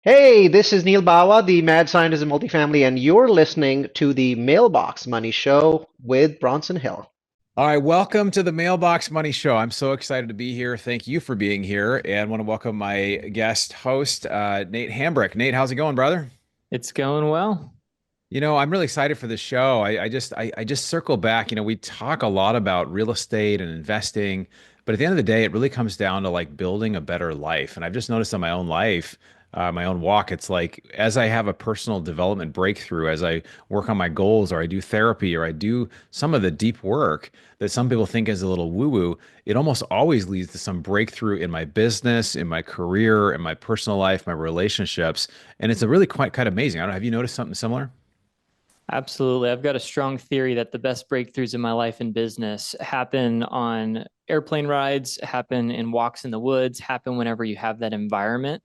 Hey, this is Neil Bawa, the mad scientist of multifamily, and you're listening to the Mailbox Money Show with Bronson Hill. All right, welcome to the Mailbox Money Show. I'm so excited to be here. Thank you for being here, and want to welcome my guest host, Nate Hambrick. Nate, how's it going, brother? It's going well. I'm really excited for this show. I just circle back. We talk a lot about real estate and investing, but at the end of the day, it really comes down to like building a better life. And I've just noticed in my own life, my own walk, it's like as I have a personal development breakthrough, as I work on my goals, or I do therapy, or I do some of the deep work that some people think is a little woo-woo, it almost always leads to some breakthrough in my business, in my career, in my personal life, my relationships. And it's a really quite kind of amazing. I don't know, have you noticed something similar? Absolutely. I've got a strong theory that the best breakthroughs in my life and business happen on airplane rides, happen in walks in the woods, happen whenever you have that environment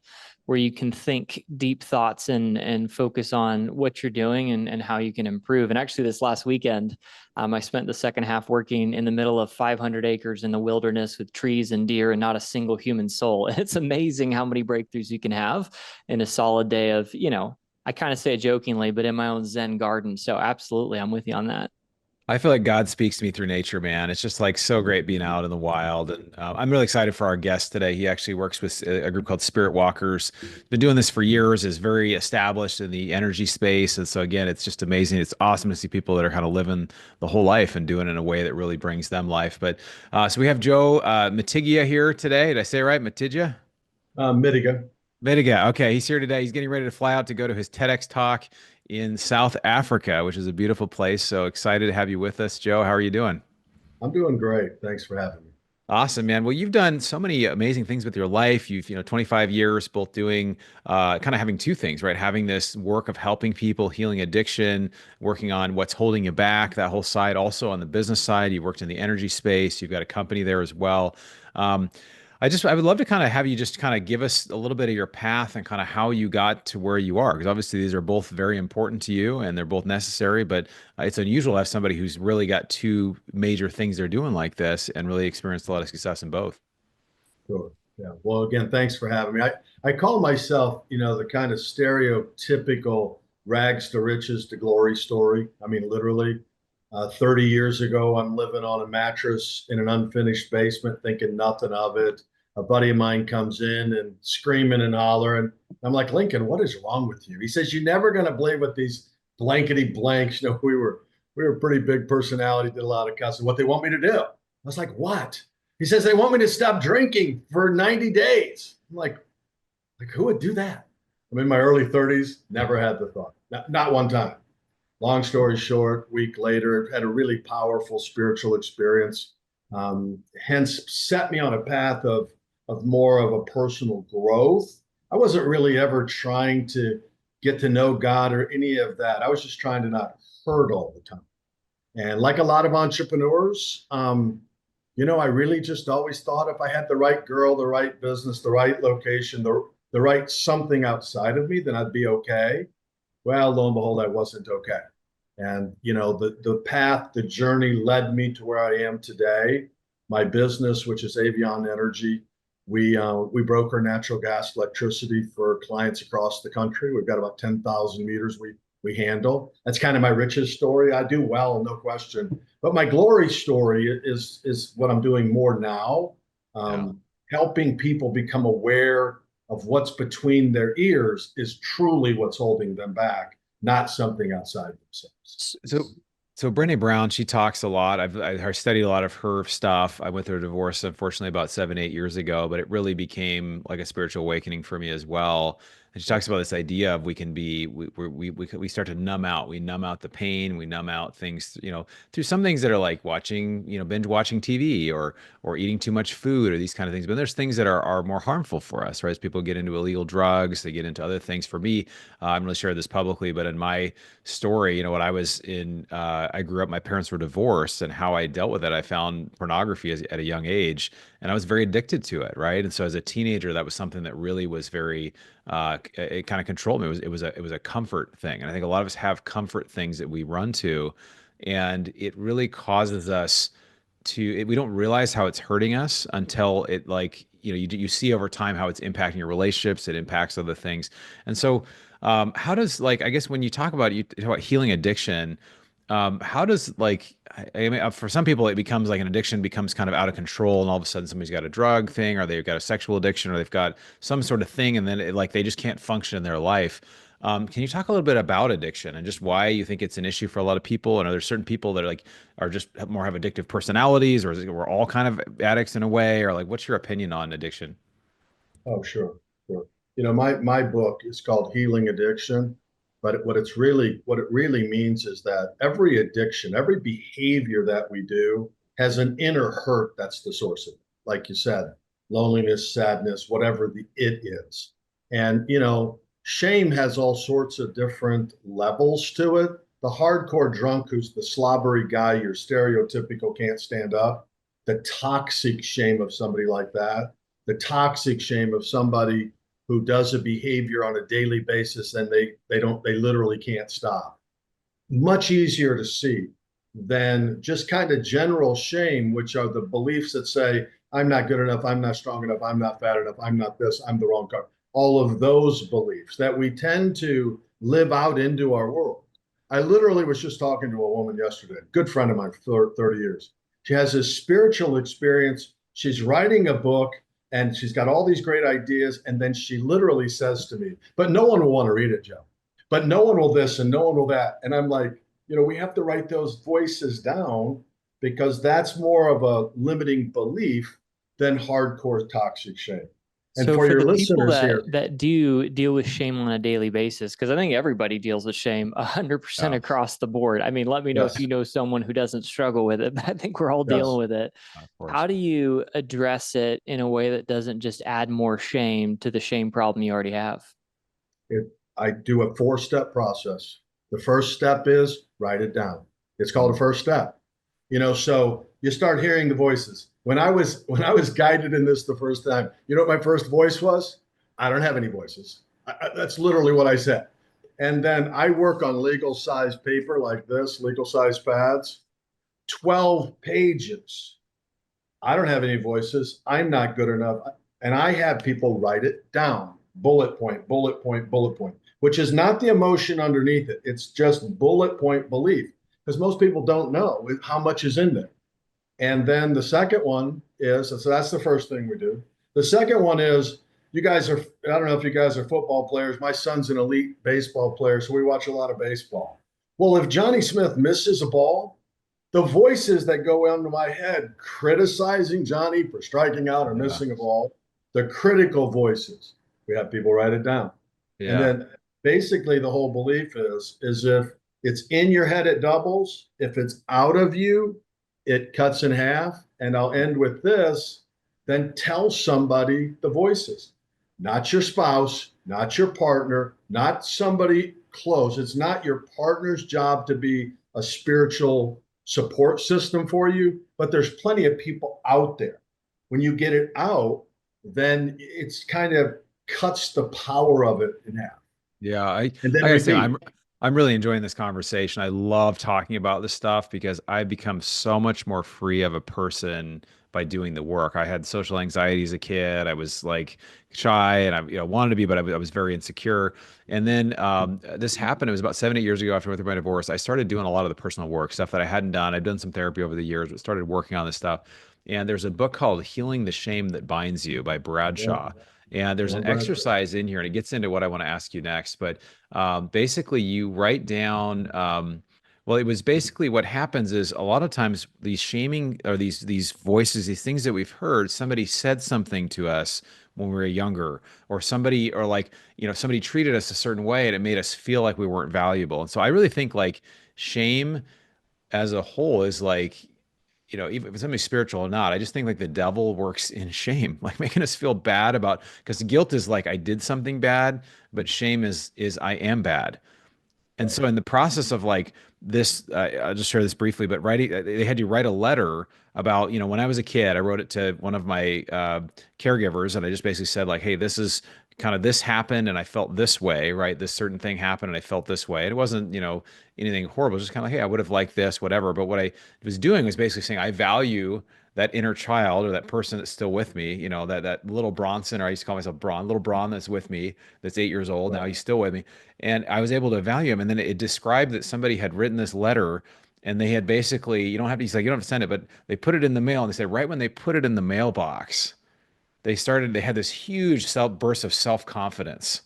where you can think deep thoughts and focus on what you're doing and how you can improve. And actually, this last weekend, I spent the second half working in the middle of 500 acres in the wilderness with trees and deer and not a single human soul. It's amazing how many breakthroughs you can have in a solid day of, I kind of say it jokingly, but in my own Zen garden. So absolutely, I'm with you on that. I feel like God speaks to me through nature, man. It's just like so great being out in the wild. And I'm really excited for our guest today. He actually works with a group called Spirit Walkers. Been doing this for years, is very established in the energy space. And so, again, it's just amazing. It's awesome to see people that are kind of living the whole life and doing it in a way that really brings them life. But so we have Joe Mittiga here today. Did I say it right? Mittiga? Mittiga. Mittiga. Okay, he's here today. He's getting ready to fly out to go to his TEDx talk in South Africa, which is a beautiful place. So excited to have you with us, Joe. How are you doing? I'm doing great. Thanks for having me. Awesome, man. Well, you've done so many amazing things with your life. You've, 25 years both doing kind of having two things, right? Having this work of helping people, healing addiction, working on what's holding you back, that whole side. Also on the business side, you worked in the energy space. You've got a company there as well. Um, I would love to kind of have you just kind of give us a little bit of your path and kind of how you got to where you are, because obviously these are both very important to you and they're both necessary, but it's unusual to have somebody who's really got two major things they're doing like this and really experienced a lot of success in both. Sure. Yeah. Well, again, thanks for having me. I call myself, the kind of stereotypical rags to riches to glory story. I mean, literally, 30 years ago, I'm living on a mattress in an unfinished basement, thinking nothing of it. A buddy of mine comes in and screaming and hollering. I'm like, Lincoln, what is wrong with you? He says, you're never going to believe what these blankety blanks. We were pretty big personality, did a lot of cussing. What they want me to do? I was like, what? He says they want me to stop drinking for 90 days. I'm like who would do that? I'm in my early 30s, never had the thought, not one time. Long story short, week later, had a really powerful spiritual experience. Hence, set me on a path of more of a personal growth. I wasn't really ever trying to get to know God or any of that. I was just trying to not hurt all the time. And like a lot of entrepreneurs, I really just always thought if I had the right girl, the right business, the right location, the right something outside of me, then I'd be okay. Well, lo and behold, I wasn't okay. And the path, the journey led me to where I am today. My business, which is Avon Energy, we broker natural gas, electricity for clients across the country. We've got about 10,000 meters we handle. That's kind of my richest story. I do well, no question. But my glory story is what I'm doing more now, Yeah. helping people become aware of what's between their ears is truly what's holding them back, not something outside themselves. So, so Brene Brown, she talks a lot. I studied a lot of her stuff. I went through a divorce, unfortunately, about 7, 8 years ago, but it really became like a spiritual awakening for me as well. And she talks about this idea of we can be, we start to numb out. We numb out the pain. We numb out things, through some things that are like watching, binge watching TV or eating too much food or these kind of things. But there's things that are more harmful for us, right? As people get into illegal drugs, they get into other things. For me, I haven't really shared this publicly, but in my story, when I was in, I grew up, my parents were divorced, and how I dealt with it, I found pornography at a young age, and I was very addicted to it, right? And so as a teenager, that was something that really was very, it kind of controlled me. It was a comfort thing, and I think a lot of us have comfort things that we run to, and it really causes us we don't realize how it's hurting us until it like you see over time how it's impacting your relationships, it impacts other things. And so how does, like, I guess when you talk about healing addiction, how does, like, I mean, for some people it becomes like an addiction becomes kind of out of control, and all of a sudden somebody's got a drug thing, or they've got a sexual addiction, or they've got some sort of thing, and then like they just can't function in their life. Can you talk a little bit about addiction and just why you think it's an issue for a lot of people? And are there certain people that are just have addictive personalities, or is it we're all kind of addicts in a way, or like what's your opinion on addiction? Oh, sure, sure. My book is called Healing Addiction, but what it really means is that every addiction, every behavior that we do has an inner hurt that's the source of it. Like you said, loneliness, sadness, whatever the it is. And shame has all sorts of different levels to it. The hardcore drunk who's the slobbery guy, your stereotypical can't stand up, the toxic shame of somebody like that, the toxic shame of somebody who does a behavior on a daily basis and they literally can't stop. Much easier to see than just kind of general shame, which are the beliefs that say, I'm not good enough, I'm not strong enough, I'm not fat enough, I'm not this, I'm the wrong color. All of those beliefs that we tend to live out into our world. I literally was just talking to a woman yesterday, a good friend of mine for 30 years. She has this spiritual experience. She's writing a book and she's got all these great ideas. And then she literally says to me, but no one will want to read it, Joe. But no one will this and no one will that. And I'm like, we have to write those voices down because that's more of a limiting belief than hardcore toxic shame. And So for for your the people listeners here, that do deal with shame on a daily basis, because I think everybody deals with shame 100% Oh, across the board. I mean, let me know if yes, you know someone who doesn't struggle with it, but I think we're all dealing yes. with it. of How course. do you address it in a way that doesn't just add more shame to the shame problem you already have? I do a 4-step process. The first step is write it down. It's called a first step. So you start hearing the voices. When I was guided in this the first time, what my first voice was? I don't have any voices. That's literally what I said. And then I work on legal size paper like this, legal size pads, 12 pages. I don't have any voices. I'm not good enough. And I have people write it down, bullet point, bullet point, bullet point, which is not the emotion underneath it. It's just bullet point belief because most people don't know how much is in there. And then the second one is, so that's the first thing we do. The second one is, I don't know if you guys are football players. My son's an elite baseball player, so we watch a lot of baseball. Well, if Johnny Smith misses a ball, the voices that go into my head criticizing Johnny for striking out or Yeah. missing a ball, the critical voices, we have people write it down. And Yeah. then basically the whole belief is if it's in your head, it doubles. If it's out of you, it cuts in half. And I'll end with this, then tell somebody the voices, not your spouse, not your partner, not somebody close. It's not your partner's job to be a spiritual support system for you, but there's plenty of people out there. When you get it out, then it's kind of cuts the power of it in half. Yeah, And then I gotta say, repeat. I'm really enjoying this conversation. I love talking about this stuff because I've become so much more free of a person by doing the work. I had social anxiety as a kid. I was like shy, and I wanted to be, but I was very insecure. And then this happened. It was about 7, 8 years ago after I went through my divorce. I started doing a lot of the personal work stuff that I hadn't done. I've done some therapy over the years, but started working on this stuff. And there's a book called "Healing the Shame That Binds You" by Yeah, Bradshaw. And there's well, an Brad, exercise in here, and it gets into what I want to ask you next. But basically, you write down. Well, it was basically what happens is a lot of times these shaming or these voices, these things that we've heard. Somebody said something to us when we were younger, or somebody, or like somebody treated us a certain way, and it made us feel like we weren't valuable. And so I really think like shame as a whole is like, even if somebody's spiritual or not, I just think like the devil works in shame, like making us feel bad about, because guilt is like I did something bad, but shame is I am bad. And right. so in the process of like this, I'll just share this briefly, but writing, they had you write a letter about, when I was a kid, I wrote it to one of my caregivers, and I just basically said like, hey, this is kind of this happened and I felt this way, right? This certain thing happened and I felt this way. And it wasn't, anything horrible. It was just kind of like, hey, I would have liked this, whatever. But what I was doing was basically saying, I value that inner child or that person that's still with me, you know, that little Bronson, or I used to call myself Bron, little Bron that's with me, that's 8 years old. Now Right. he's still with me. And I was able to value him. And then it described that somebody had written this letter and they had basically, you don't have to, he's like, you don't have to send it, but they put it in the mail. And they said, right when they put it in the mailbox, they had this huge burst of self-confidence.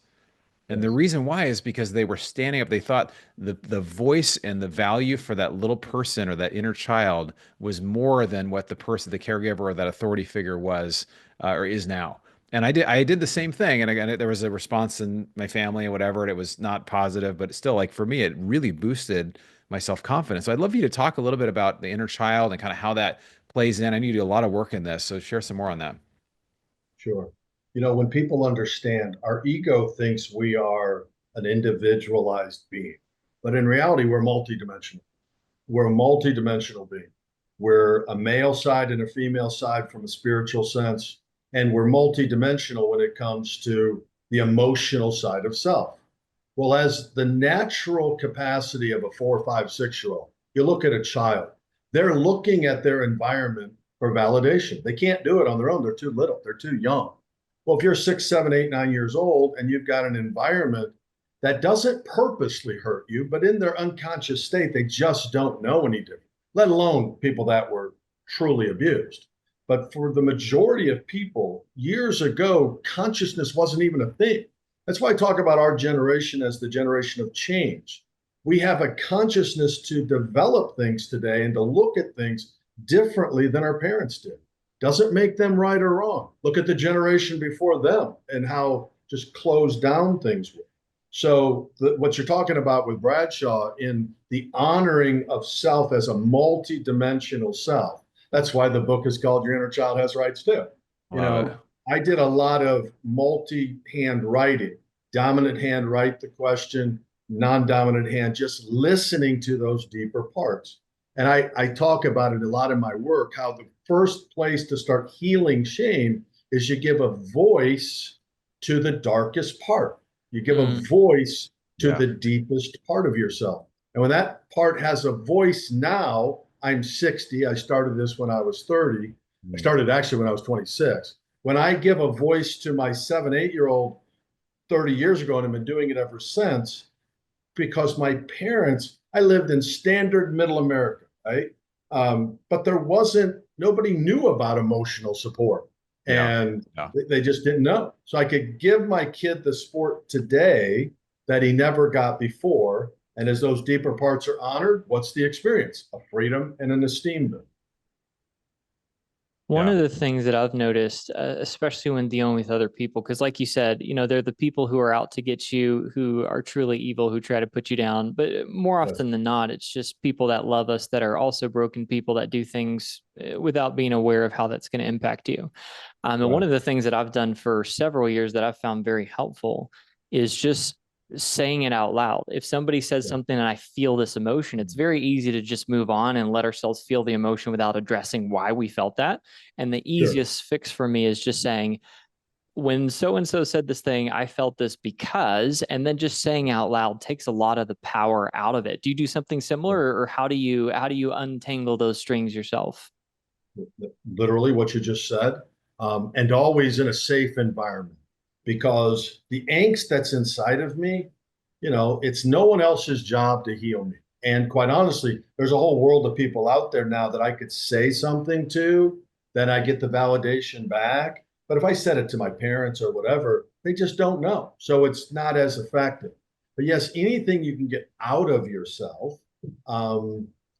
And the Yes. reason why is because they were standing up. They thought the voice and the value for that little person or that inner child was more than what the person, the caregiver or that authority figure was or is now. And I did the same thing. And again, there was a response in my family and whatever, and it was not positive, but still, like for me, it really boosted my self-confidence. So I'd love you to talk a little bit about the inner child and kind of how that plays in. I know you do a lot of work in this, so share some more on that. Sure. You know, when people understand, our ego thinks we are an individualized being, but in reality, we're multidimensional. We're a multidimensional being. We're a male side and a female side from a spiritual sense, and we're multidimensional when it comes to the emotional side of self. Well, as the natural capacity of a 4, 5, 6-year-old, you look at a child, they're looking at their environment for validation. They can't do it on their own. They're too little, they're too young. Well, if you're 6, 7, 8, 9 years old and you've got an environment that doesn't purposely hurt you, but in their unconscious state, they just don't know any different, let alone people that were truly abused. But for the majority of people, years ago, consciousness wasn't even a thing. That's why I talk about our generation as the generation of change. We have a consciousness to develop things today and to look at things differently than our parents did. Doesn't make them right or wrong. Look at the generation before them and how just closed down things were. So what you're talking about with Bradshaw in the honoring of self as a multi-dimensional self, that's why the book is called Your Inner Child Has Rights Too. You Love it. know, I did a lot of multi-hand writing, dominant hand write the question, non-dominant hand, just listening to those deeper parts. And I talk about it a lot in my work, how the first place to start healing shame is you give a voice to the darkest part. You give a voice to Yeah. the deepest part of yourself. And when that part has a voice now, I'm 60. I started this when I was 30. I started actually when I was 26. When I give a voice to my 7, 8-year-old 30 years ago, and I've been doing it ever since, because my parents, I lived in standard middle America, right? But nobody knew about emotional support. Yeah. And Yeah. they just didn't know. So I could give my kid the sport today that he never got before. And as those deeper parts are honored, what's the experience? A freedom and an esteem. One Yeah. of the things that I've noticed, especially when dealing with other people, because like you said, you know, they're the people who are out to get you, who are truly evil, who try to put you down. But more Yes. often than not, it's just people that love us that are also broken people that do things without being aware of how that's going to impact you. And one Right. of the things that I've done for several years that I've found very helpful is just saying it out loud. If somebody says Yeah. something and I feel this emotion, it's very easy to just move on and let ourselves feel the emotion without addressing why we felt that. And the Sure. easiest fix for me is just saying, when so and so said this thing, I felt this because, and then just saying out loud takes a lot of the power out of it. Do you do something similar, or how do you untangle those strings yourself? Literally what you just said, and always in a safe environment, because the angst that's inside of me, you know, it's no one else's job to heal me. And quite honestly, there's a whole world of people out there now that I could say something to, then I get the validation back. But if I said it to my parents or whatever, they just don't know. So it's not as effective. But yes, anything you can get out of yourself,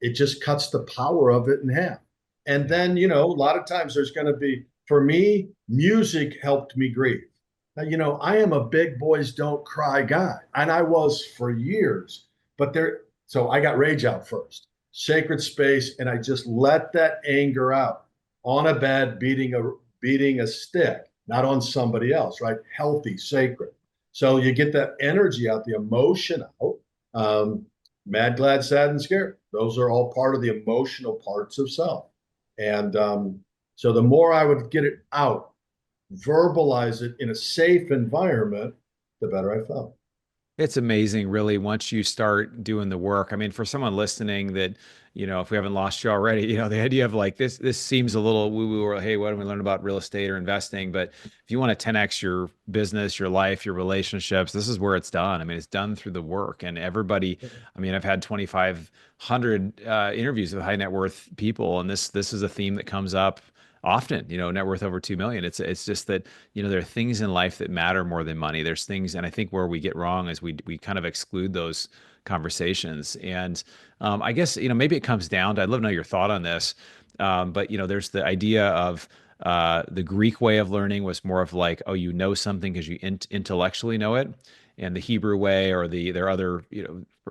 it just cuts the power of it in half. And then, you know, a lot of times there's going to be, for me, music helped me grieve. Now, you know, I am a big boys don't cry guy, and I was for years. So I got rage out first, sacred space, and I just let that anger out on a bed, beating a stick, not on somebody else, right? Healthy, sacred. So you get that energy out, the emotion out. Mad, glad, sad, and scared. Those are all part of the emotional parts of self. And so the more I would get it out, verbalize it in a safe environment, the better I felt. It's amazing, really, once you start doing the work. I mean, for someone listening that, if we haven't lost you already, the idea of like this seems a little woo-woo, or hey, what do we learn about real estate or investing? But if you want to 10x your business, your life, your relationships, this is where it's done. I mean, it's done through the work. And everybody, I mean, I've had 2,500 interviews with high net worth people, and this is a theme that comes up often, net worth over 2 million. It's just that, there are things in life that matter more than money. There's things, and I think where we get wrong is we kind of exclude those conversations. And I guess, maybe it comes down to, I'd love to know your thought on this. But there's the idea of the Greek way of learning was more of like, oh, you know something because you intellectually know it. And the Hebrew way, or there are other,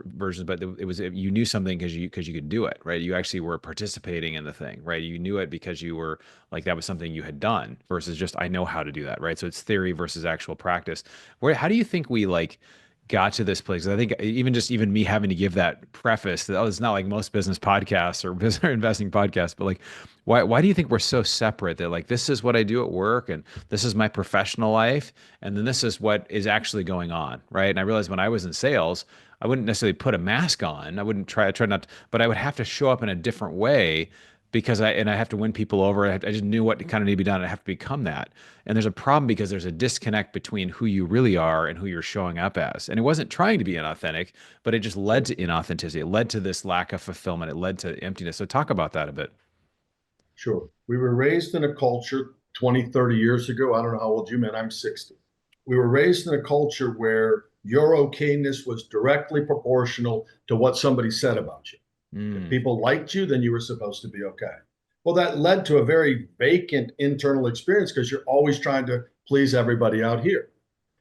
versions, but it was, you knew something because you could do it, right? You actually were participating in the thing, right? You knew it because you were like, that was something you had done, versus just, I know how to do that, right? So it's theory versus actual practice. How do you think we like got to this place? I think even me having to give that preface that, oh, it's not like most business podcasts or business or investing podcasts, but like, why do you think we're so separate, that like, this is what I do at work, and this is my professional life, and then this is what is actually going on, right? And I realized when I was in sales, I wouldn't necessarily put a mask on. I wouldn't try not to, but I would have to show up in a different way, because I have to win people over. I just knew what kind of need to be done. I have to become that. And there's a problem because there's a disconnect between who you really are and who you're showing up as. And it wasn't trying to be inauthentic, but it just led to inauthenticity. It led to this lack of fulfillment. It led to emptiness. So talk about that a bit. Sure. We were raised in a culture 20, 30 years ago. I don't know how old you, man. I'm 60. We were raised in a culture where your okayness was directly proportional to what somebody said about you. If people liked you, then you were supposed to be okay. Well, that led to a very vacant internal experience, because you're always trying to please everybody out here.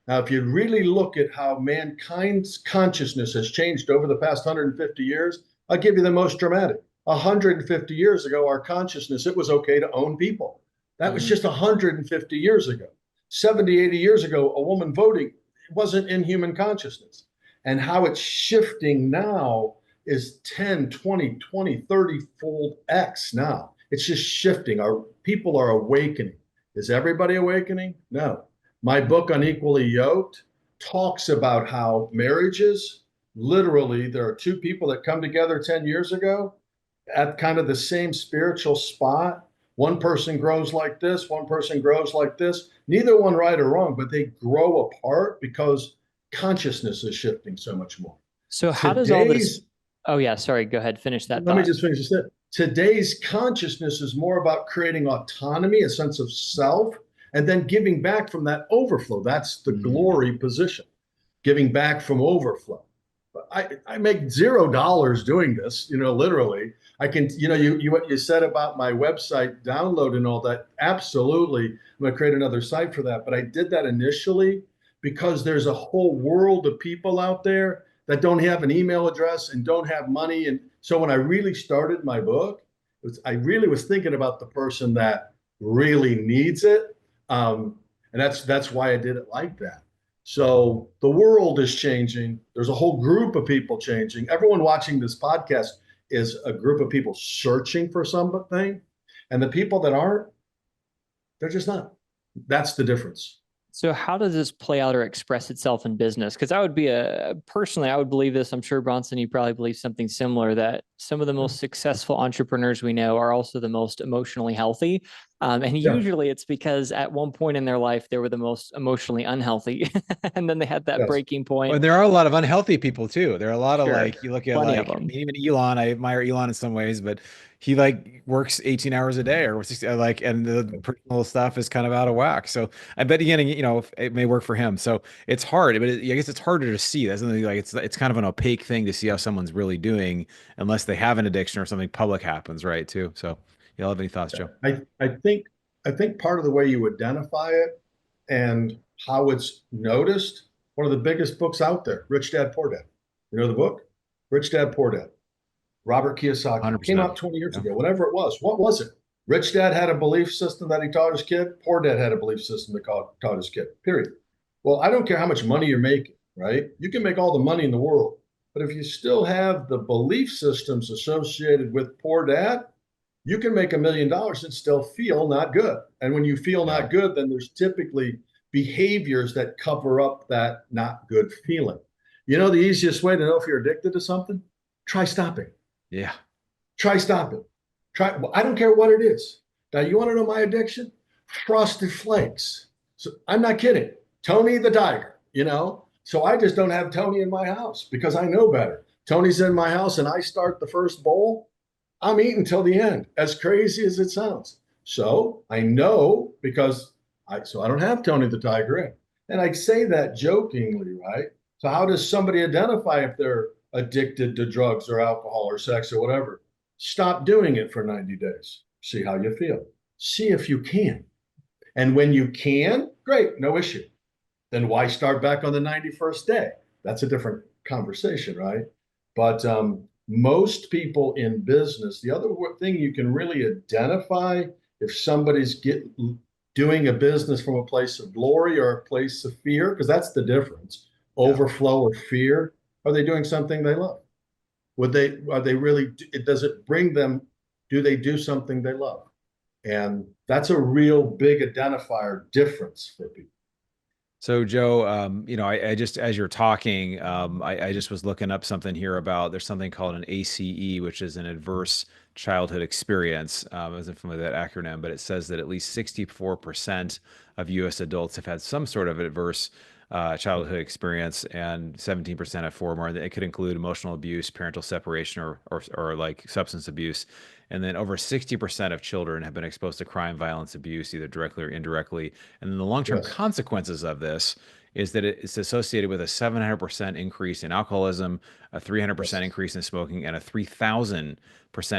Now, if you really look at how mankind's consciousness has changed over the past 150 years, I'll give you the most dramatic. 150 years ago, our consciousness, it was okay to own people. That was just 150 years ago. 70, 80 years ago, a woman voting wasn't in human consciousness. And how it's shifting now is 10, 20, 30-fold X now. It's just shifting. Our people are awakening. Is everybody awakening? No. My book, Unequally Yoked, talks about how marriages, literally, there are two people that come together 10 years ago at kind of the same spiritual spot. One person grows like this, one person grows like this. Neither one right or wrong, but they grow apart because consciousness is shifting so much more. So how does all this... Oh yeah, sorry, go ahead, finish that thought. Let me just finish this. Today's consciousness is more about creating autonomy, a sense of self, and then giving back from that overflow. That's the glory position, giving back from overflow. I make $0 doing this, literally. I can, what you said about my website download and all that, absolutely. I'm going to create another site for that. But I did that initially because there's a whole world of people out there that don't have an email address and don't have money. And so when I really started my book, I really was thinking about the person that really needs it. And that's why I did it like that. So the world is changing. There's a whole group of people changing. Everyone watching this podcast is a group of people searching for something. And the people that aren't, they're just not. That's the difference. So how does this play out or express itself in business? Because I would be personally, I would believe this. I'm sure, Bronson, you probably believe something similar, that some of the most successful entrepreneurs we know are also the most emotionally healthy. And usually it's because at one point in their life, they were the most emotionally unhealthy. And then they had that breaking point. Well, there are a lot of unhealthy people too. There are a lot of like, you look at Plenty like, of them. even Elon, I admire Elon in some ways, but he like works 18 hours a day or 60, like, and the personal stuff is kind of out of whack. So I bet again, it may work for him. So it's hard, but I guess it's harder to see. That's something like, it's kind of an opaque thing to see how someone's really doing, unless they have an addiction or something public happens, right? Too. So you'll have any thoughts, Joe? I think part of the way you identify it and how it's noticed, one of the biggest books out there, Rich Dad, Poor Dad. You know the book? Rich Dad, Poor Dad. Robert Kiyosaki. 100%. Came out 20 years ago, whatever it was. What was it? Rich Dad had a belief system that he taught his kid. Poor Dad had a belief system that taught his kid, period. Well, I don't care how much money you're making, right? You can make all the money in the world. But if you still have the belief systems associated with Poor Dad, you can make $1 million and still feel not good. And when you feel not good, then there's typically behaviors that cover up that not good feeling. You know, the easiest way to know if you're addicted to something? Try stopping. Yeah. Try stopping. I don't care what it is. Now, you want to know my addiction? Frosted Flakes. So I'm not kidding. Tony the Tiger, you know? So I just don't have Tony in my house because I know better. Tony's in my house and I start the first bowl, I'm eating till the end, as crazy as it sounds. So I know because so I don't have Tony the Tiger in. And I say that jokingly, right? So how does somebody identify if they're addicted to drugs or alcohol or sex or whatever? Stop doing it for 90 days. See how you feel. See if you can. And when you can, great, no issue. Then why start back on the 91st day? That's a different conversation, right? But most people in business, the other thing you can really identify if somebody's doing a business from a place of glory or a place of fear, because that's the difference, overflow or fear, are they doing something they love? Are they really, does it bring them, do they do something they love? And that's a real big identifier difference for people. So Joe, you know, I just, as you're talking, I just was looking up something here about, there's something called an ACE, which is an adverse childhood experience. I wasn't familiar with that acronym, but it says that at least 64% of US adults have had some sort of adverse childhood experience, and 17% have four or more. It could include emotional abuse, parental separation, or like substance abuse. And then over 60% of children have been exposed to crime, violence, abuse, either directly or indirectly. And then the long-term consequences of this is that it's associated with a 700% increase in alcoholism, a 300% increase in smoking, and a 3,000%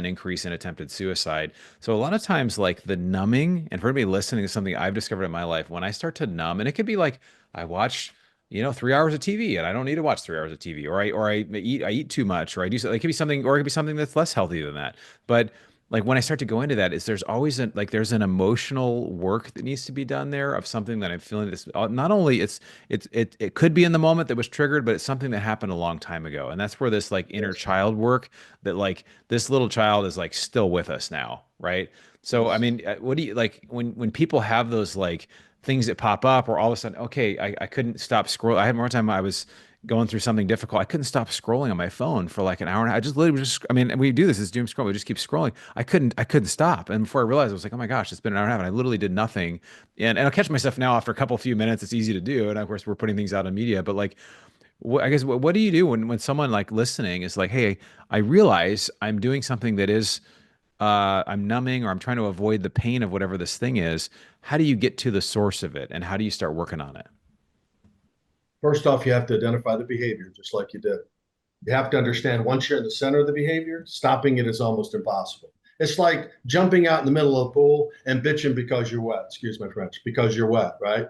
increase in attempted suicide. So a lot of times, like the numbing, and for anybody listening, is something I've discovered in my life. When I start to numb, and it could be like I watch, you know, 3 hours of TV, and I don't need to watch 3 hours of TV, or I eat too much, or I do. It could be something, or it could be something that's less healthy than that. But like when I start to go into that, there's always there's an emotional work that needs to be done there of something that I'm feeling. This not only it could be in the moment that was triggered, but it's something that happened a long time ago, and that's where this like inner child work, that like this little child is like still with us now, right? So I mean, what do you like when people have those like things that pop up, or all of a sudden, okay, I couldn't stop scrolling. I had more time I was going through something difficult. I couldn't stop scrolling on my phone for like an hour and a half. I just literally I mean, we do this as doom scroll. We just keep scrolling. I couldn't stop. And before I realized, I was like, oh my gosh, it's been an hour and a half. And I literally did nothing. And I'll catch myself now after a few minutes. It's easy to do. And of course, we're putting things out in media. But like, I guess, what do you do when someone like listening is like, hey, I realize I'm doing something that is, I'm numbing, or I'm trying to avoid the pain of whatever this thing is. How do you get to the source of it? And how do you start working on it? First off, you have to identify the behavior, just like you did. You have to understand once you're in the center of the behavior, stopping it is almost impossible. It's like jumping out in the middle of a pool and bitching because you're wet. Excuse my French, because you're wet, right?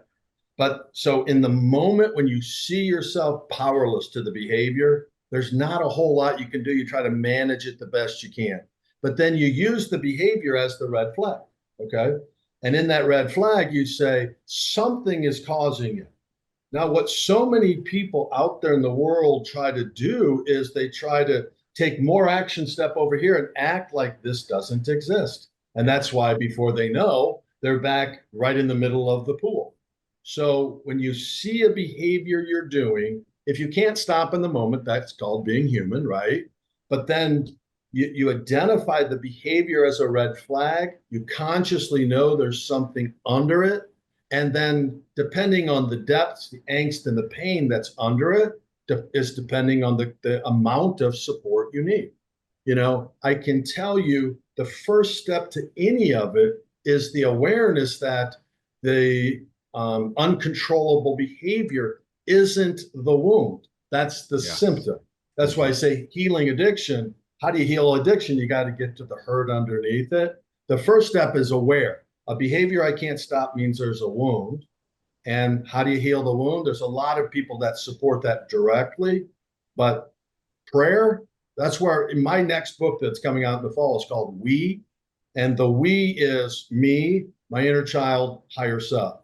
But so in the moment when you see yourself powerless to the behavior, there's not a whole lot you can do. You try to manage it the best you can. But then you use the behavior as the red flag, okay? And in that red flag, you say, something is causing it. Now, what so many people out there in the world try to do is they try to take more action step over here and act like this doesn't exist. And that's why before they know, they're back right in the middle of the pool. So when you see a behavior you're doing, if you can't stop in the moment, that's called being human, right? But then you identify the behavior as a red flag, you consciously know there's something under it. And then depending on the depths, the angst and the pain that's under it is depending on the amount of support you need. You know, I can tell you the first step to any of it is the awareness that the uncontrollable behavior isn't the wound. That's the symptom. That's why I say healing addiction. How do you heal addiction? You got to get to the hurt underneath it. The first step is aware. A behavior I can't stop means there's a wound. And how do you heal the wound? There's a lot of people that support that directly, but prayer, that's where in my next book that's coming out in the fall is called We. And the we is me, my inner child, higher self.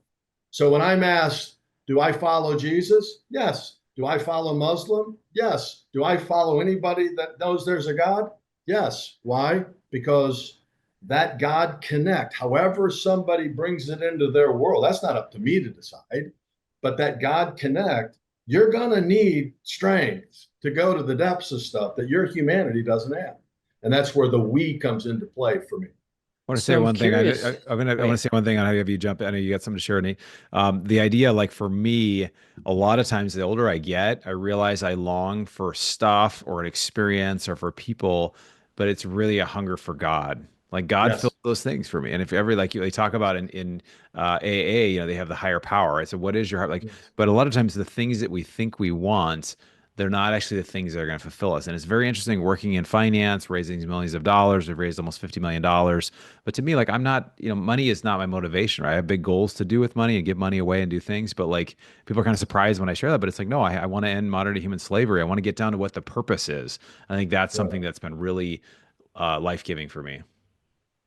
So when I'm asked, do I follow Jesus? Yes. Do I follow Muslim? Yes. Do I follow anybody that knows there's a God? Yes. Why? Because that God connect, however somebody brings it into their world, that's not up to me to decide, but that God connect you're going to need strength to go to the depths of stuff that your humanity doesn't have. And that's where the we comes into play for me. I want to say So I'm one thing. curious. I want to Wait, say one thing on how you jump. I know you got something to share, Nate. The idea, like for me, a lot of times the older I get, I realize I long for stuff or an experience or for people, but it's really a hunger for God. Like God fills Yes. those things for me. And if ever like you they talk about in AA, you know, they have the higher power. Right? So what is your heart like? Yes. But a lot of times the things that we think we want, they're not actually the things that are going to fulfill us. And it's very interesting working in finance, raising millions of dollars. We've raised almost $50 million. But to me, like I'm not, you know, money is not my motivation, right? I have big goals to do with money and give money away and do things. But like people are kind of surprised when I share that. But it's like, no, I want to end modern day human slavery. I want to get down to what the purpose is. I think that's Right. something that's been really life-giving for me.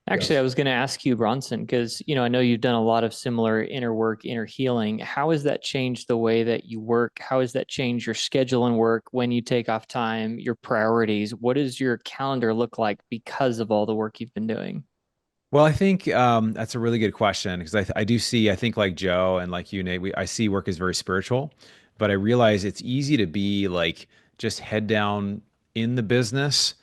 actually, I Yes. was going to ask you, Bronson, because I know you've done a lot of similar inner work, inner healing. How has that changed the way that you work? How has that changed your schedule and work when you take off time, your priorities? What does your calendar look like because of all the work you've been doing? Well, I think that's a really good question because I do see, I think like Joe and like you, Nate, I see work as very spiritual, but I realize it's easy to be like just head down in the business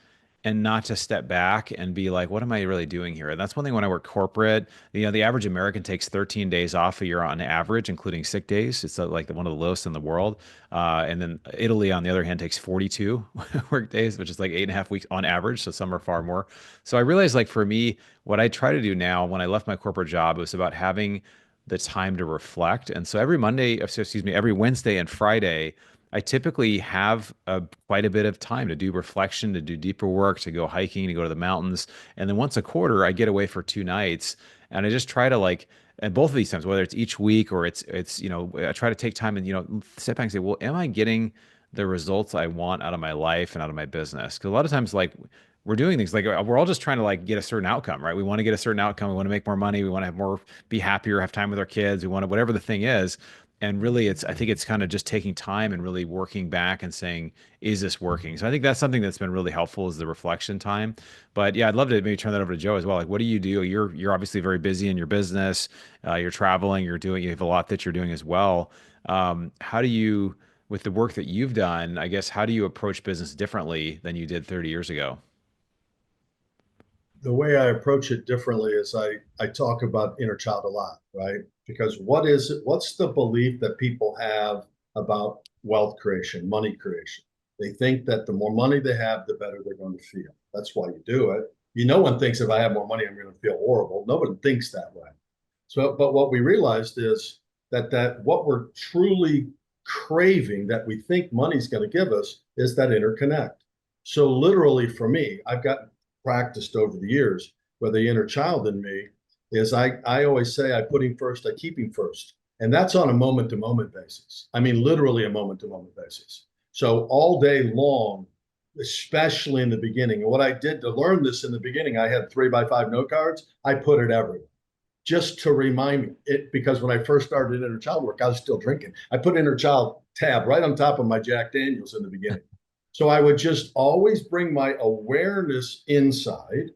and not to step back and be like, what am I really doing here? And that's one thing when I work corporate, you know, the average American takes 13 days off a year on average, including sick days. It's like one of the lowest in the world. And then Italy, on the other hand, takes 42 work days, which is like 8.5 weeks on average. So some are far more. So I realized like for me, what I try to do now when I left my corporate job, it was about having the time to reflect. And so every excuse me, every Wednesday and Friday, I typically have quite a bit of time to do reflection, to do deeper work, to go hiking, to go to the mountains. And then once a quarter, I get away for 2 nights. And I just try to like, and both of these times, whether it's each week or it's, you know, I try to take time and, you know, step back and say, well, am I getting the results I want out of my life and out of my business? Because a lot of times, like, we're doing things like we're all just trying to like get a certain outcome, right? We want to get a certain outcome. We want to make more money. We want to have more, be happier, have time with our kids. We want to, whatever the thing is. And really, I think it's kind of just taking time and really working back and saying, is this working? So I think that's something that's been really helpful is the reflection time. But yeah, I'd love to maybe turn that over to Joe as well. Like, what do you do? You're obviously very busy in your business. You're traveling. You have a lot that you're doing as well. How do you, with the work that you've done, I guess, how do you approach business differently than you did 30 years ago? The way I approach it differently is I talk about inner child a lot, right? Because what is it? What's the belief that people have about wealth creation, money creation? They think that the more money they have, the better they're going to feel. That's why you do it. No one thinks if I have more money, I'm going to feel horrible. No one thinks that way. So, but what we realized is that what we're truly craving, that we think money's going to give us, is that interconnect. So literally for me, I've got practiced over the years, where the inner child in me is I always say I put him first, I keep him first. And that's on a moment to moment basis. I mean, literally a moment to moment basis. So all day long, especially in the beginning. And what I did to learn this in the beginning, I had 3x5 note cards. I put it everywhere just to remind me it, because when I first started inner child work, I was still drinking. I put inner child tab right on top of my Jack Daniels in the beginning. So I would just always bring my awareness inside,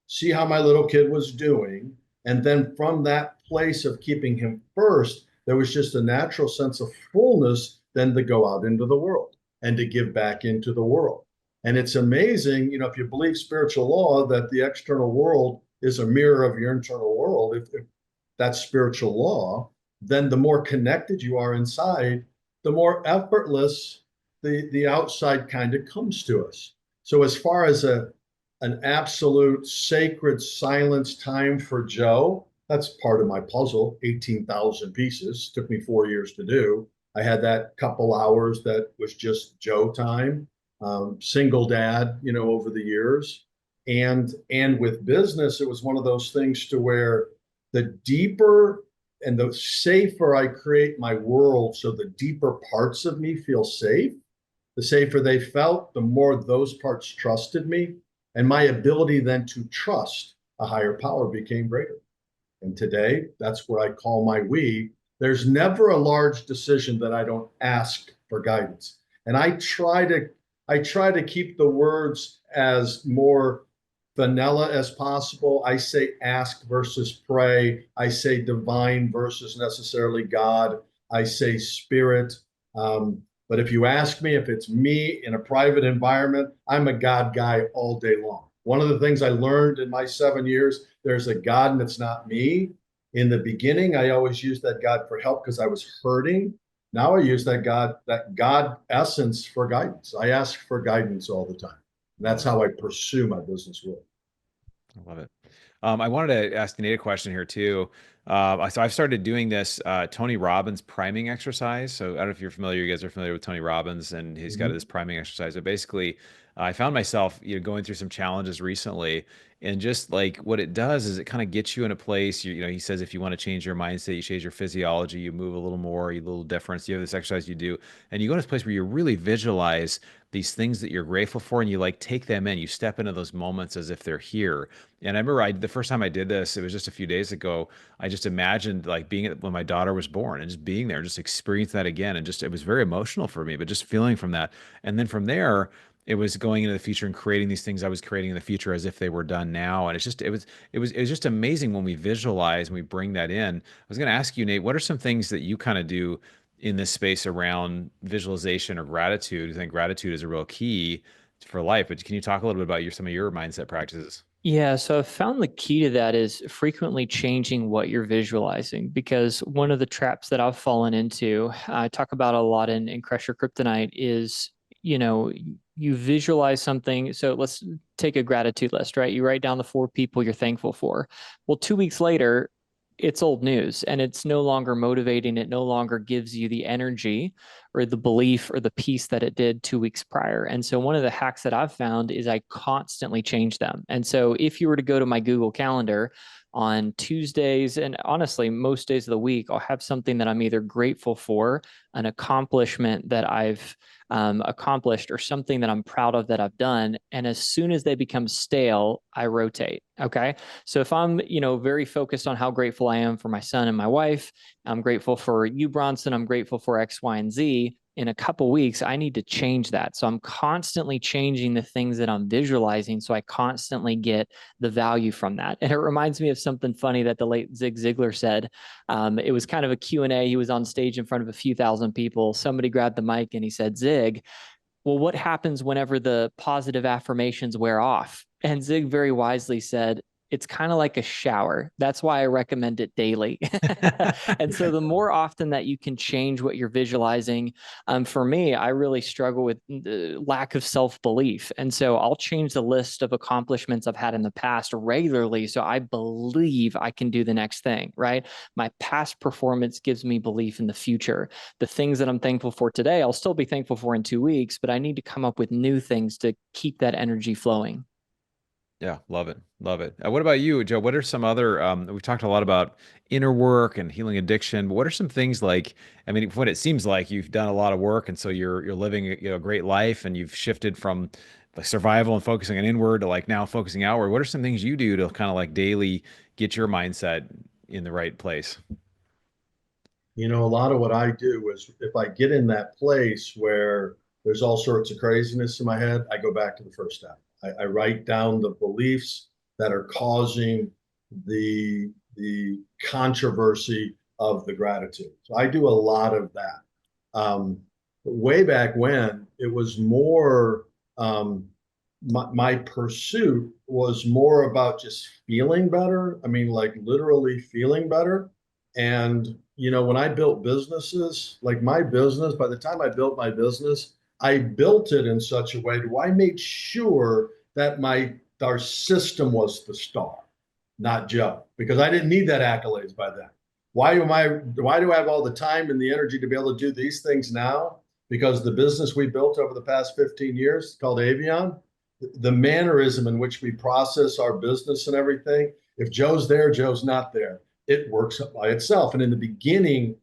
see how my little kid was doing. And then from that place of keeping him first, there was just a natural sense of fullness then to go out into the world and to give back into the world. And it's amazing, if you believe spiritual law, that the external world is a mirror of your internal world. If that's spiritual law, then the more connected you are inside, the more effortless the outside kind of comes to us. So as far as an absolute sacred silence time for Joe, that's part of my puzzle. 18,000 pieces took me 4 years to do. I had that couple hours that was just Joe time. Single dad, over the years, and with business, it was one of those things to where the deeper and the safer I create my world, so the deeper parts of me feel safe, the safer they felt, the more those parts trusted me. And my ability then to trust a higher power became greater. And today, that's what I call my we. There's never a large decision that I don't ask for guidance. And I try to keep the words as more vanilla as possible. I say ask versus pray. I say divine versus necessarily God. I say spirit. But if you ask me if it's me in a private environment, I'm a God guy all day long. One of the things I learned in my 7 years, there's a God and it's not me. In the beginning, I always used that God for help because I was hurting. Now I use that God essence for guidance. I ask for guidance all the time. That's how I pursue my business work. I love it. I wanted to ask Nate a question here too. So I've started doing this Tony Robbins priming exercise. So I don't know if you're familiar, you guys are familiar with Tony Robbins, and he's got this priming exercise. So basically, I found myself, going through some challenges recently, and just like what it does is it kind of gets you in a place. He says if you want to change your mindset, you change your physiology, you move a little more, you a little difference. You have this exercise you do, and you go to this place where you really visualize these things that you're grateful for, and you like take them in. You step into those moments as if they're here. And I remember the first time I did this, it was just a few days ago. I just imagined like being when my daughter was born and just being there, just experiencing that again. And just, it was very emotional for me, but just feeling from that. And then from there, it was going into the future and creating these things I was creating in the future as if they were done now. And it was just amazing when we visualize and we bring that in. I was going to ask you, Nate, what are some things that you kind of do in this space around visualization or gratitude? I think gratitude is a real key for life, but can you talk a little bit about some of your mindset practices? Yeah, so I've found the key to that is frequently changing what you're visualizing, because one of the traps that I've fallen into, I talk about a lot in Crush Your Kryptonite, is, you visualize something. So let's take a gratitude list, right? You write down the 4 people you're thankful for. Well, 2 weeks later, it's old news and it's no longer motivating. It no longer gives you the energy or the belief or the peace that it did 2 weeks prior. And so one of the hacks that I've found is I constantly change them. And so if you were to go to my Google Calendar on Tuesdays, and honestly, most days of the week, I'll have something that I'm either grateful for, an accomplishment that I've accomplished, or something that I'm proud of that I've done. And as soon as they become stale, I rotate. Okay. So if I'm, very focused on how grateful I am for my son and my wife, I'm grateful for you, Bronson, I'm grateful for X, Y, and Z. In a couple weeks, I need to change that. So I'm constantly changing the things that I'm visualizing, so I constantly get the value from that. And it reminds me of something funny that the late Zig Ziglar said. It was kind of a Q&A. He was on stage in front of a few thousand people. Somebody grabbed the mic and he said, "Zig, well, what happens whenever the positive affirmations wear off?" And Zig very wisely said, "It's kind of like a shower. That's why I recommend it daily." And so the more often that you can change what you're visualizing, for me, I really struggle with lack of self-belief. And so I'll change the list of accomplishments I've had in the past regularly, so I believe I can do the next thing, right? My past performance gives me belief in the future. The things that I'm thankful for today, I'll still be thankful for in 2 weeks, but I need to come up with new things to keep that energy flowing. Yeah, love it. Love it. What about you, Joe? What are some other, we've talked a lot about inner work and healing addiction, but what are some things like, I mean, what it seems like you've done a lot of work and so you're living, a great life, and you've shifted from like survival and focusing on inward to like now focusing outward. What are some things you do to kind of like daily get your mindset in the right place? A lot of what I do is if I get in that place where there's all sorts of craziness in my head, I go back to the first step. I write down the beliefs that are causing the controversy of the gratitude. So I do a lot of that. Way back when, it was more, my pursuit was more about just feeling better. I mean, like literally feeling better. And, when I built businesses, like my business, by the time I built my business, I built it in such a way that I made sure that our system was the star, not Joe, because I didn't need that accolades by then. Why do I have all the time and the energy to be able to do these things now? Because the business we built over the past 15 years called Avon, the mannerism in which we process our business and everything, if Joe's there, Joe's not there. It works by itself. And in the beginning,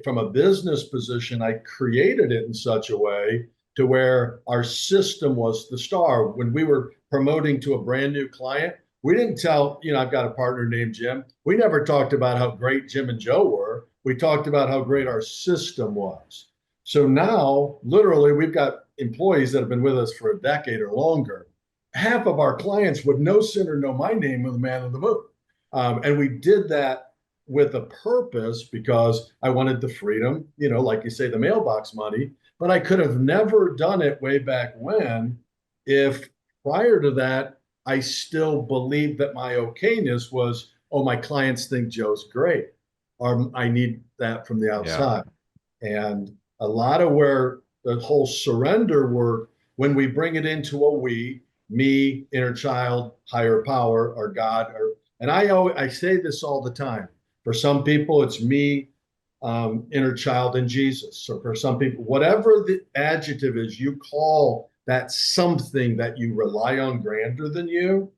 from a business position, I created it in such a way to where our system was the star. When we were promoting to a brand new client, we didn't tell, I've got a partner named Jim. We never talked about how great Jim and Joe were. We talked about how great our system was. So now, literally, we've got employees that have been with us for a decade or longer. Half of our clients would no sooner know my name than the man on the moon. And we did that with a purpose because I wanted the freedom, like you say, the mailbox money, but I could have never done it way back when if prior to that, I still believed that my okayness was, oh, my clients think Joe's great, or I need that from the Yeah. outside. And a lot of where the whole surrender work, when we bring it into a we, me, inner child, higher power, or God, and I say this all the time. For some people, it's me, inner child, and Jesus. So for some people, whatever the adjective is you call that something that you rely on grander than you,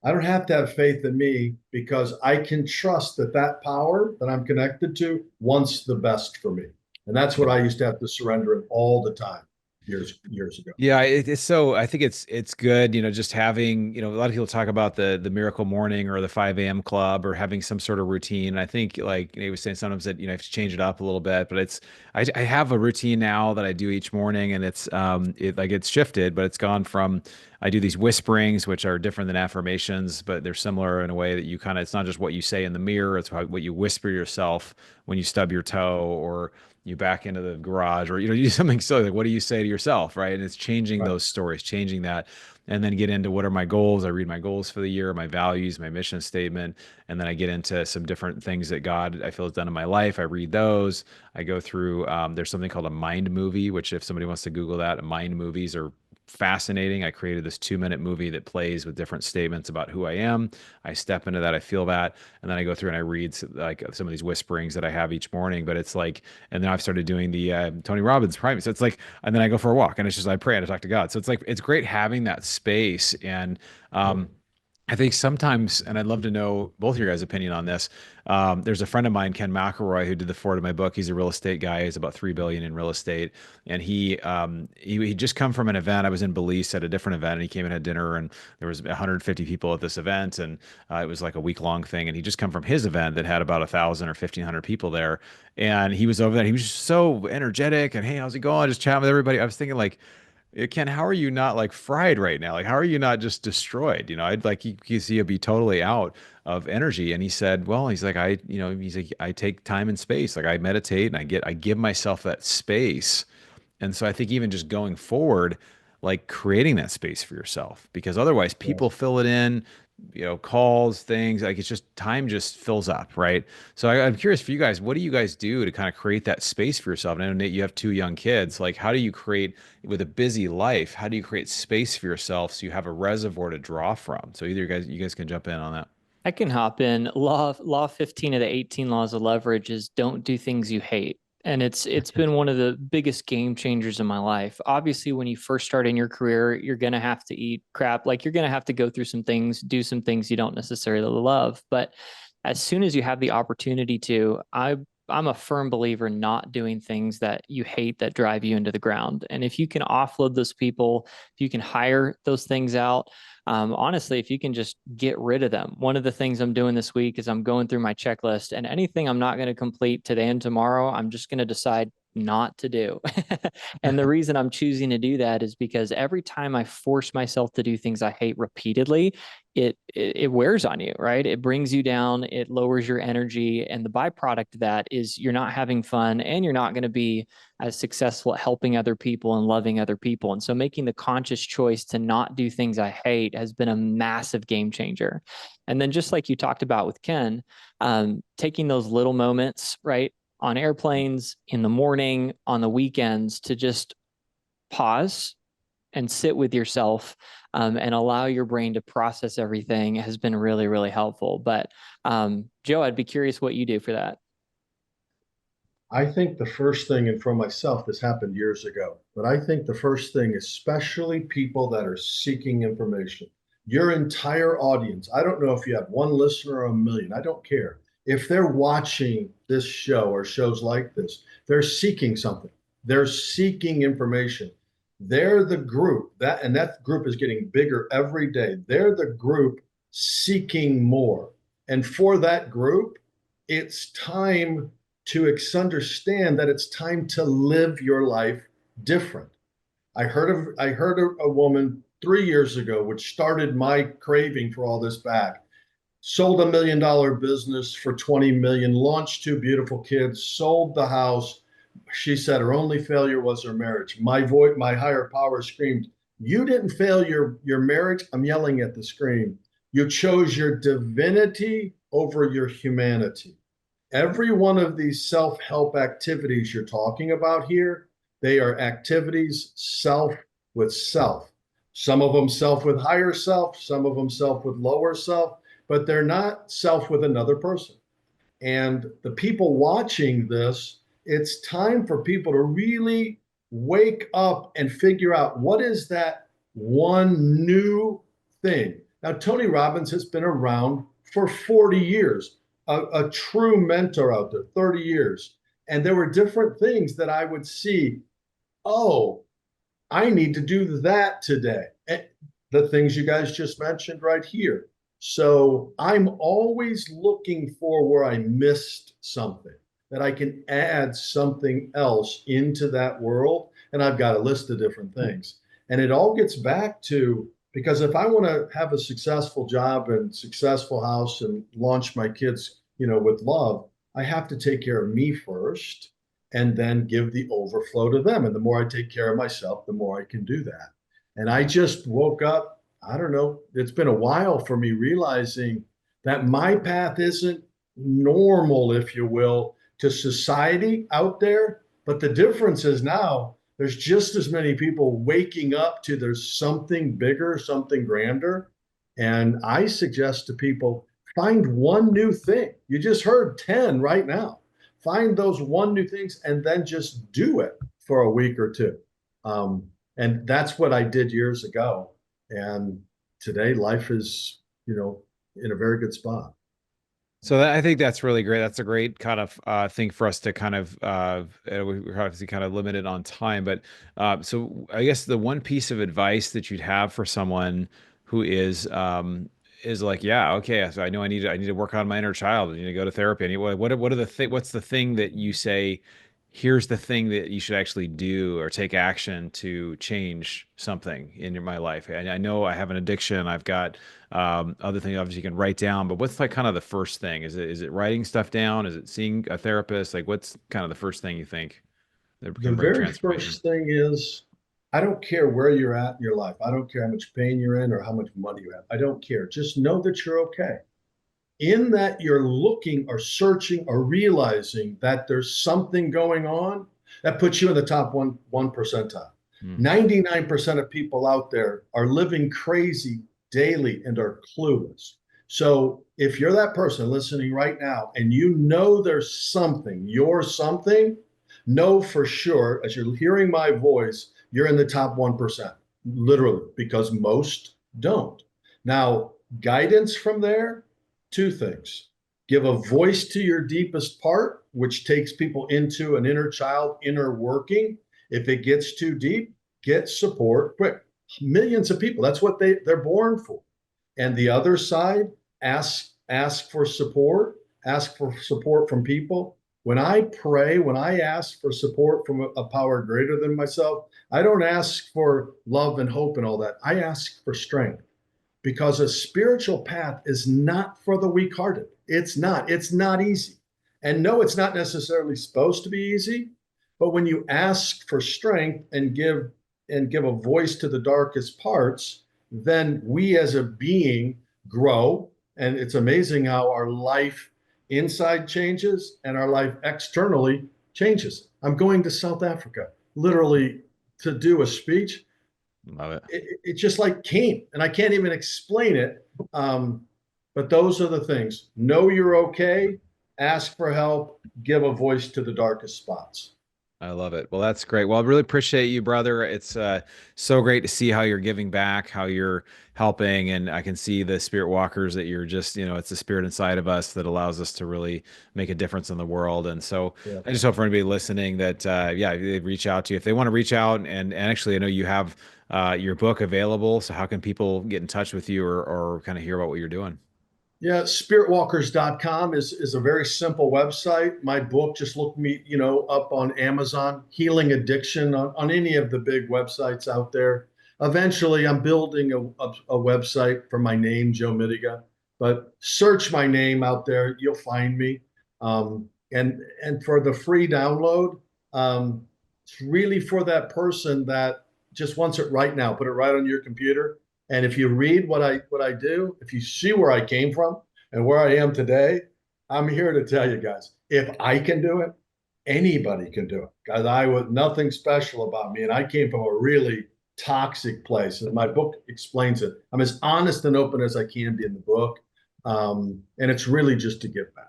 I don't have to have faith in me because I can trust that that power that I'm connected to wants the best for me. And that's what I used to have to surrender it all the time years ago. Yeah, it's so, I think it's good, just having, a lot of people talk about the miracle morning or the 5 a.m. club or having some sort of routine. I think like he was saying sometimes that, I have to change it up a little bit, but I have a routine now that I do each morning, and it's shifted, but it's gone from, I do these whisperings, which are different than affirmations, but they're similar in a way that you it's not just what you say in the mirror, it's what you whisper yourself when you stub your toe or you back into the garage, or you do something silly, like what do you say to yourself, right? And it's changing those stories, changing that, and then get into what are my goals. I read my goals for the year, my values, my mission statement, and then I get into some different things that God I feel has done in my life. I read those. I go through. There's something called a mind movie, which if somebody wants to Google that, mind movies are fascinating. I created this 2-minute movie that plays with different statements about who I am. I step into that, I feel that, and then I go through and I read like some of these whisperings that I have each morning. But it's like, and then I've started doing the Tony Robbins private. So it's like, and then I go for a walk, and it's just I pray and I talk to God. So it's like it's great having that space. And I think sometimes, and I'd love to know both of your guys' opinion on this. There's a friend of mine, Ken McElroy, who did the forward of my book. He's a real estate guy. He's about $3 billion in real estate, and he just come from an event. I was in Belize at a different event, and he came and had dinner, and there was 150 people at this event, and it was like a week-long thing. And he just come from his event that had about 1,000 or 1,500 people there, and he was over there. And he was just so energetic, and hey, how's it going? Just chatting with everybody. I was thinking like, Ken, how are you not like fried right now? Like, how are you not just destroyed? I'd like you see you be totally out of energy. And he said, well, he's like, he's like, I take time and space. Like I meditate and I give myself that space. And so I think even just going forward, like creating that space for yourself, because otherwise people fill it in, calls, things like it's just time just fills up, right? So I'm curious for you guys, what do you guys do to kind of create that space for yourself? And I know, Nate, you have 2 young kids. Like, how do you create with a busy life? How do you create space for yourself so you have a reservoir to draw from? So either you guys can jump in on that. I can hop in. Law 15 of the 18 laws of leverage is don't do things you hate. And it's been one of the biggest game changers in my life. Obviously, when you first start in your career, you're going to have to eat crap. Like you're going to have to go through some things, do some things you don't necessarily love. But as soon as you have the opportunity to, I'm a firm believer in not doing things that you hate that drive you into the ground. And if you can offload those people, if you can hire those things out, honestly, if you can just get rid of them. One of the things I'm doing this week is I'm going through my checklist, and anything I'm not going to complete today and tomorrow, I'm just going to decide not to do. And the reason I'm choosing to do that is because every time I force myself to do things I hate repeatedly, it wears on you, right? It brings you down, it lowers your energy. And the byproduct of that is you're not having fun, and you're not going to be as successful at helping other people and loving other people. And so making the conscious choice to not do things I hate has been a massive game changer. And then just like you talked about with Ken, taking those little moments, right? On airplanes, in the morning, on the weekends, to just pause and sit with yourself and allow your brain to process everything has been really, really helpful. But Joe, I'd be curious what you do for that. I think the first thing, and for myself, this happened years ago, but I think the first thing, especially people that are seeking information, your entire audience, I don't know if you have 1 listener or 1 million, I don't care. If they're watching this show or shows like this, they're seeking something. They're seeking information. They're the group and that group is getting bigger every day. They're the group seeking more. And for that group, it's time to understand that it's time to live your life different. I heard a woman 3 years ago, which started my craving for all this back. sold $1 million business for 20 million, launched two beautiful kids, sold the house. She said her only failure was her marriage. My higher power screamed, "You didn't fail your marriage." I'm yelling at the screen. "You chose your divinity over your humanity." Every one of these self-help activities you're talking about here, they are activities self with self. Some of them self with higher self, some of them self with lower self, but they're not self with another person. And the people watching this, it's time for people to really wake up and figure out what is that one new thing. Now, Tony Robbins has been around for 40 years, a true mentor out there, 30 years. And there were different things that I would see. Oh, I need to do that today. And the things you guys just mentioned right here. So I'm always looking for where I missed something, that I can add something else into that world. And I've got a list of different things. And it all gets back to, because if I want to have a successful job and successful house and launch my kids, with love, I have to take care of me first and then give the overflow to them. And the more I take care of myself, the more I can do that. And I just woke up, I don't know, it's been a while for me realizing that my path isn't normal, if you will, to society out there. But the difference is now there's just as many people waking up to there's something bigger, something grander. And I suggest to people, find one new thing. You just heard 10 right now. Find those one new things and then just do it for a week or two. And that's what I did years ago. And today life is, in a very good spot. So I think that's really great. That's a great kind of thing for us to kind of we're obviously kind of limited on time, but so I guess the one piece of advice that you'd have for someone who is like, yeah, okay, so I know I need to work on my inner child. I need to go to therapy. What are the what's the thing that you say? Here's the thing that you should actually do or take action to change something in my life. I know I have an addiction. I've got other things obviously you can write down, but what's like kind of the first thing? Is it writing stuff down? Is it seeing a therapist? Like what's kind of the first thing you think that The can bring very transformation? first thing is, I don't care where you're at in your life. I don't care how much pain you're in or how much money you have. I don't care. Just know that you're okay. In that you're looking or searching or realizing that there's something going on, that puts you in the top one percentile. 99% of people out there are living crazy daily and are clueless. So if you're that person listening right now and you know there's something, you're something, know for sure, as you're hearing my voice, you're in the top 1%, literally, because most don't. Now, guidance from there, two things. Give a voice to your deepest part, which takes people into an inner child, inner working. If it gets too deep, get support quick. Millions of people, that's what they're born for. And the other side, ask for support, ask for support from people. When I pray, when I ask for support from a power greater than myself, I don't ask for love and hope and all that. I ask for strength, because a spiritual path is not for the weak-hearted. It's not easy. And no, it's not necessarily supposed to be easy, but when you ask for strength and give a voice to the darkest parts, then we as a being grow. And it's amazing how our life inside changes and our life externally changes. I'm going to South Africa, literally, to do a speech. Love it. It just like came, and I can't even explain it. But those are the things. Know you're okay, ask for help, give a voice to the darkest spots. I love it. Well, that's great. Well, I really appreciate you, brother. It's so great to see how you're giving back, how you're helping, and I can see the spirit walkers that you're just, it's the spirit inside of us that allows us to really make a difference in the world. And so Yeah. I just hope for anybody listening that, they reach out to you. If they want to reach out, and actually, I know you have your book available. So how can people get in touch with you or kind of hear about what you're doing? Yeah, spiritwalkers.com is a very simple website. My book, just look me, up on Amazon, Healing Addiction, on any of the big websites out there. Eventually, I'm building a website for my name, Joe Mittiga. but search my name out there. You'll find me. And for the free download, it's really for that person that just wants it right now. Put it right on your computer. And if you read what I do, if you see where I came from and where I am today, I'm here to tell you guys, if I can do it, anybody can do it. Guys, I was nothing special about me. And I came from a really toxic place. And my book explains it. I'm as honest and open as I can be in the book. And it's really just to give back.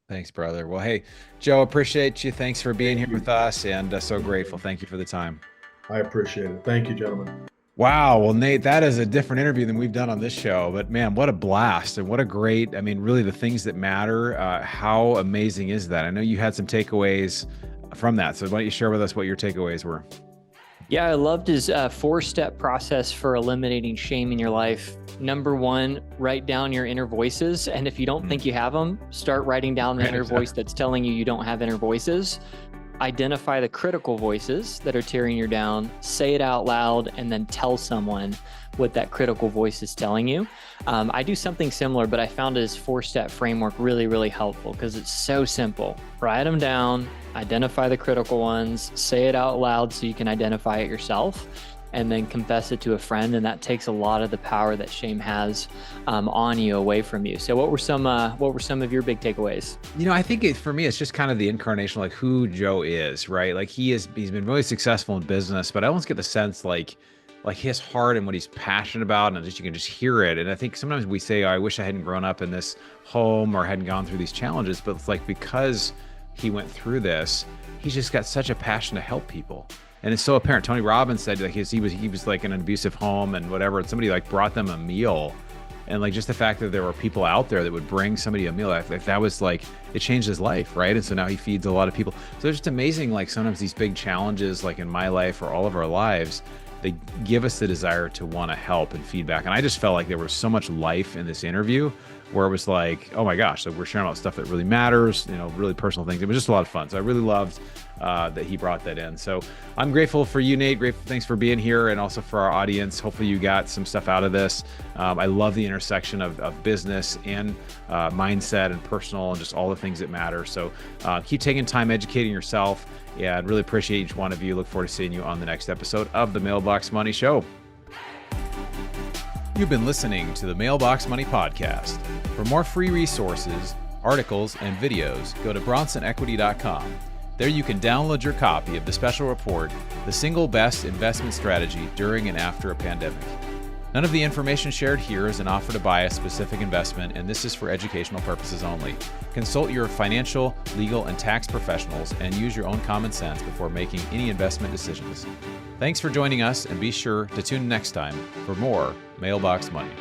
Thanks, brother. Well, hey, Joe, appreciate you. Thanks for being here with us, and so grateful. Thank you for the time. I appreciate it. Thank you, gentlemen. Wow. Well, Nate, that is a different interview than we've done on this show, but man, what a blast, and what a great, I mean, really the things that matter. How amazing is that? I know you had some takeaways from that. So why don't you share with us what your takeaways were? Yeah, I loved his 4-step process for eliminating shame in your life. Number 1, write down your inner voices. And if you don't think you have them, start writing down the inner voice that's telling you don't have inner voices. Identify the critical voices that are tearing you down, say it out loud, and then tell someone what that critical voice is telling you. I do something similar, but I found his 4-step framework really, really helpful because it's so simple. Write them down, identify the critical ones, say it out loud so you can identify it yourself, and then confess it to a friend. And that takes a lot of the power that shame has on you away from you. So what were some of your big takeaways? You know, I think for me, it's just kind of the incarnation, like who Joe is, right? Like he's been really successful in business, but I almost get the sense like his heart and what he's passionate about, and just, you can just hear it. And I think sometimes we say, oh, I wish I hadn't grown up in this home or hadn't gone through these challenges, but it's like, because he went through this, he's just got such a passion to help people. And it's so apparent. Tony Robbins said like he was like in an abusive home and whatever, and somebody like brought them a meal. And like just the fact that there were people out there that would bring somebody a meal, like that was like, it changed his life, right? And so now he feeds a lot of people. So it's just amazing, like sometimes these big challenges, like in my life or all of our lives, they give us the desire to want to help and feedback. And I just felt like there was so much life in this interview where it was like, oh my gosh, like we're sharing about stuff that really matters, you know, really personal things. It was just a lot of fun. So I really loved that he brought that in. So I'm grateful for you, Nate. Grateful. Thanks for being here, and also for our audience. Hopefully you got some stuff out of this. I love the intersection of business and mindset and personal and just all the things that matter. So keep taking time educating yourself. Yeah, I'd really appreciate each one of you. Look forward to seeing you on the next episode of the Mailbox Money Show. You've been listening to the Mailbox Money Podcast. For more free resources, articles, and videos, go to bronsonequity.com. There you can download your copy of the special report, The Single Best Investment Strategy During and After a Pandemic. None of the information shared here is an offer to buy a specific investment, and this is for educational purposes only. Consult your financial, legal, and tax professionals and use your own common sense before making any investment decisions. Thanks for joining us, and be sure to tune in next time for more Mailbox Money.